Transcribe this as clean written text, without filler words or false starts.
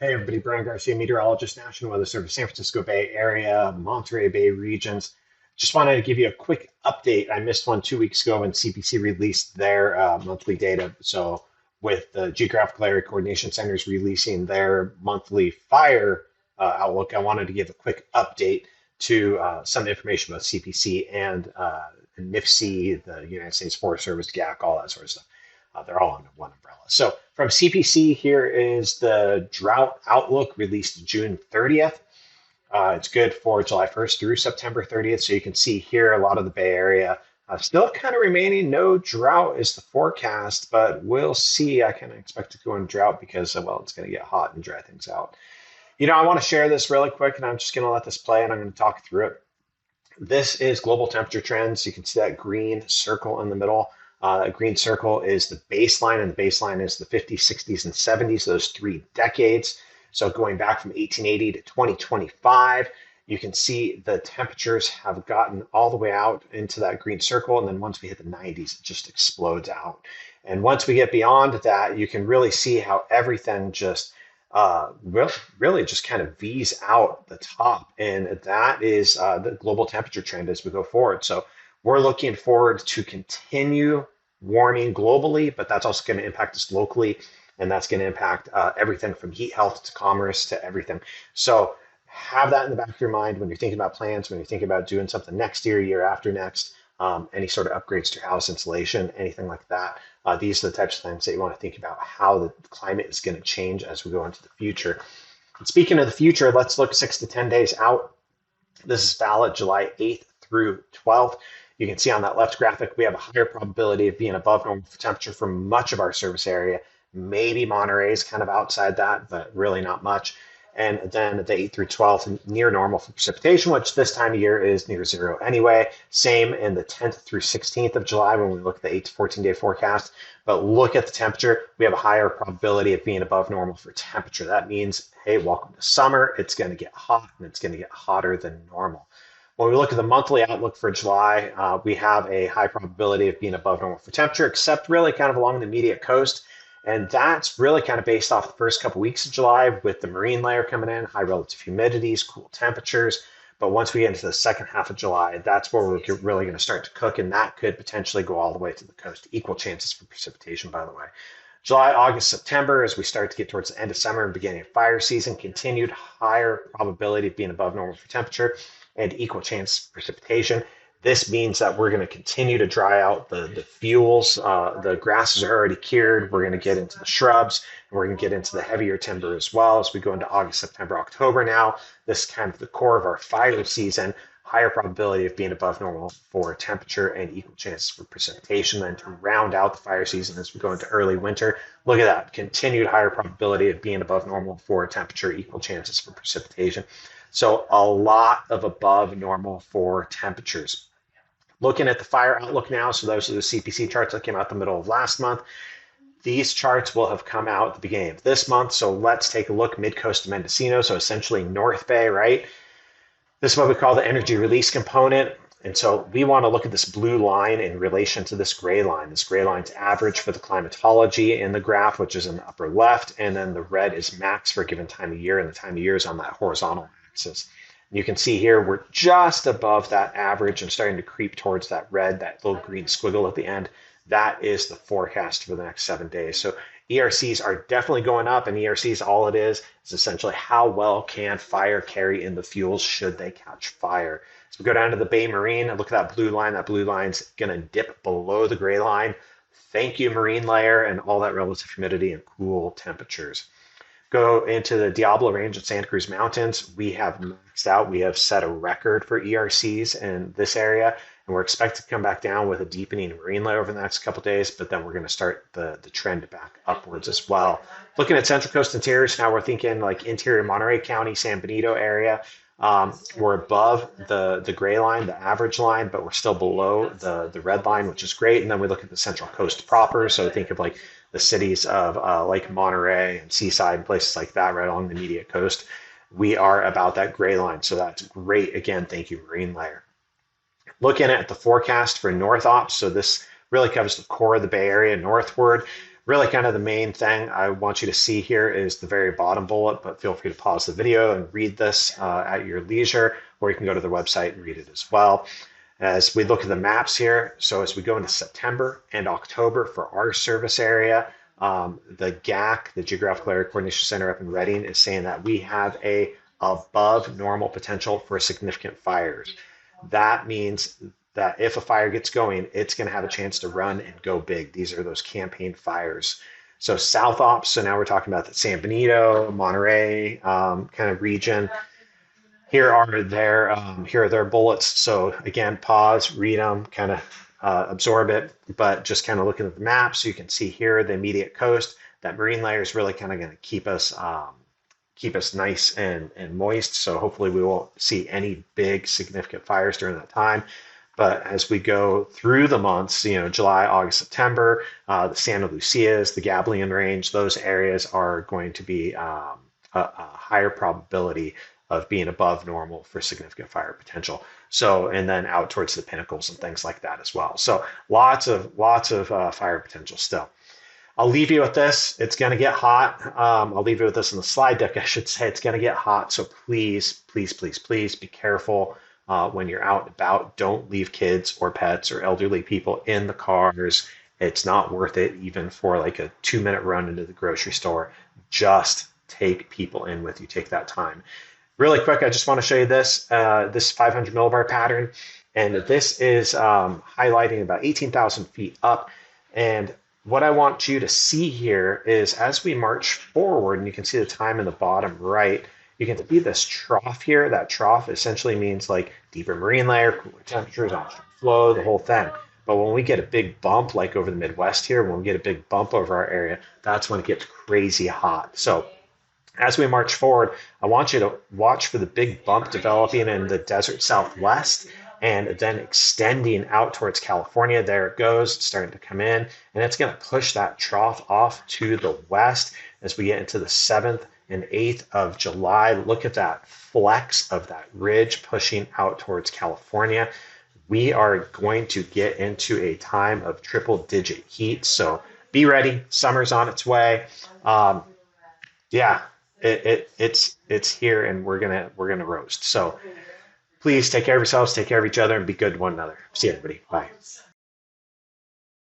Hey everybody, Brian Garcia, meteorologist, National Weather Service, San Francisco Bay Area, Monterey Bay regions. Just wanted to give you a quick update. I missed one 2 weeks ago when CPC released their monthly data. So with the Geographical Area Coordination Centers releasing their monthly fire outlook, I wanted to give a quick update to some information about CPC and NIFC, the United States Forest Service, GAC, all that sort of stuff. They're all under one umbrella. So from CPC, here is the drought outlook released June 30th. It's good for July 1st through September 30th. So you can see here a lot of the Bay Area still kind of remaining. No drought is the forecast, but we'll see. I kind of expect to go in drought because, well, it's going to get hot and dry things out. I want to share this really quick, and I'm just going to let this play and I'm going to talk through it. This is global temperature trends. You can see that green circle in the middle. That green circle is the baseline, and the baseline is the 50s, 60s, and 70s, those 3 decades. So going back from 1880 to 2025, you can see the temperatures have gotten all the way out into that green circle. And then once we hit the 90s, it just explodes out. And once we get beyond that, you can really see how everything just really just kind of V's out the top. And that is the global temperature trend as we go forward. So we're looking forward to continue warming globally, but that's also going to impact us locally. And that's going to impact everything from heat health to commerce to everything. So have that in the back of your mind when you're thinking about plans, when you're thinking about doing something next year, year after next, any sort of upgrades to your house insulation, anything like that. These are the types of things that you want to think about how the climate is going to change as we go into the future. And speaking of the future, let's look 6 to 10 days out. This is valid July 8th through 12th. You can see on that left graphic, we have a higher probability of being above normal for temperature for much of our service area. Maybe Monterey is kind of outside that, but really not much. And then the 8th through 12th, near normal for precipitation, which this time of year is near zero anyway. Same in the 10th through 16th of July when we look at the 8 to 14 day forecast. But look at the temperature. We have a higher probability of being above normal for temperature. That means, hey, welcome to summer. It's going to get hot, and it's going to get hotter than normal. When we look at the monthly outlook for July, we have a high probability of being above normal for temperature, except really kind of along the immediate coast. And that's really kind of based off the first couple weeks of July with the marine layer coming in, high relative humidities, cool temperatures. But once we get into the second half of July, that's where we're really going to start to cook. And that could potentially go all the way to the coast. Equal chances for precipitation, by the way. July, August, September, as we start to get towards the end of summer and beginning of fire season, continued higher probability of being above normal for temperature and equal chance of precipitation. This means that we're going to continue to dry out the fuels. The grasses are already cured. We're going to get into the shrubs, and we're going to get into the heavier timber as well as we go into August, September, October now. This is kind of the core of our fire season. Higher probability of being above normal for temperature and equal chances for precipitation. Then to round out the fire season as we go into early winter, look at that. Continued higher probability of being above normal for temperature, equal chances for precipitation. So a lot of above normal for temperatures. Looking at the fire outlook now, so those are the CPC charts that came out the middle of last month. These charts will have come out at the beginning of this month. So let's take a look mid-coast of Mendocino, so essentially North Bay, right? This is what we call the energy release component. And so we want to look at this blue line in relation to this gray line. This gray line's average for the climatology in the graph, which is in the upper left. And then the red is max for a given time of year, and the time of year is on that horizontal axis. You can see here we're just above that average and starting to creep towards that red, that little green squiggle at the end. That is the forecast for the next 7 days. So ERCs are definitely going up, and ERCs, all it is essentially how well can fire carry in the fuels should they catch fire. So we go down to the Bay Marine and look at that blue line. That blue line's going to dip below the gray line. Thank you, marine layer, and all that relative humidity and cool temperatures. Go into the Diablo Range at Santa Cruz Mountains. We have maxed out. We have set a record for ERCs in this area, and we're expected to come back down with a deepening marine layer over the next couple of days, but then we're going to start the trend back upwards as well. Looking at Central Coast interiors, now we're thinking like interior Monterey County, San Benito area. We're above the gray line, the average line, but we're still below the red line, which is great. And then we look at the Central Coast proper. So think of like the cities of Lake Monterey and Seaside and places like that right along the immediate coast. We are about that gray line. So that's great. Again, thank you, marine layer. Looking at the forecast for North Ops. So this really covers the core of the Bay Area northward. Really kind of the main thing I want you to see here is the very bottom bullet, but feel free to pause the video and read this at your leisure, or you can go to the website and read it as well. As we look at the maps here, so as we go into September and October for our service area, the GACC, the Geographical Area Coordination Center up in Reading, is saying that we have a above normal potential for significant fires. That means that if a fire gets going, it's going to have a chance to run and go big. These are those campaign fires. So South Ops, so now we're talking about the San Benito, Monterey kind of region. Here are their bullets. So again, pause, read them, kind of absorb it, but just kind of looking at the map, so you can see here the immediate coast. That marine layer is really kind of going to keep us nice and moist. So hopefully we won't see any big significant fires during that time. But as we go through the months, July, August, September, the Santa Lucias, the Gabilan Range, those areas are going to be a higher probability of being above normal for significant fire potential. So, and then out towards the pinnacles and things like that as well. So lots of fire potential still. I'll leave you with this. It's going to get hot. I'll leave you with this in the slide deck, I should say. It's going to get hot. So please, please, please, please be careful when you're out and about. Don't leave kids or pets or elderly people in the cars. It's not worth it, even for like a 2-minute run into the grocery store. Just take people in with you. Take that time. Really quick, I just want to show you this 500 millibar pattern. And this is highlighting about 18,000 feet up. And what I want you to see here is as we march forward, and you can see the time in the bottom right, you can see this trough here. That trough essentially means like deeper marine layer, cooler temperatures, oxygen flow, the whole thing. But when we get a big bump, like over the Midwest here, when we get a big bump over our area, that's when it gets crazy hot. So as we march forward, I want you to watch for the big bump developing in the desert Southwest and then extending out towards California. There it goes. It's starting to come in, and it's going to push that trough off to the west as we get into the 7th and 8th of July. Look at that flex of that ridge pushing out towards California. We are going to get into a time of triple-digit heat, so be ready. Summer's on its way. Yeah, it's here, and we're gonna roast. So please take care of yourselves, take care of each other, and be good to one another. See you, everybody. Bye.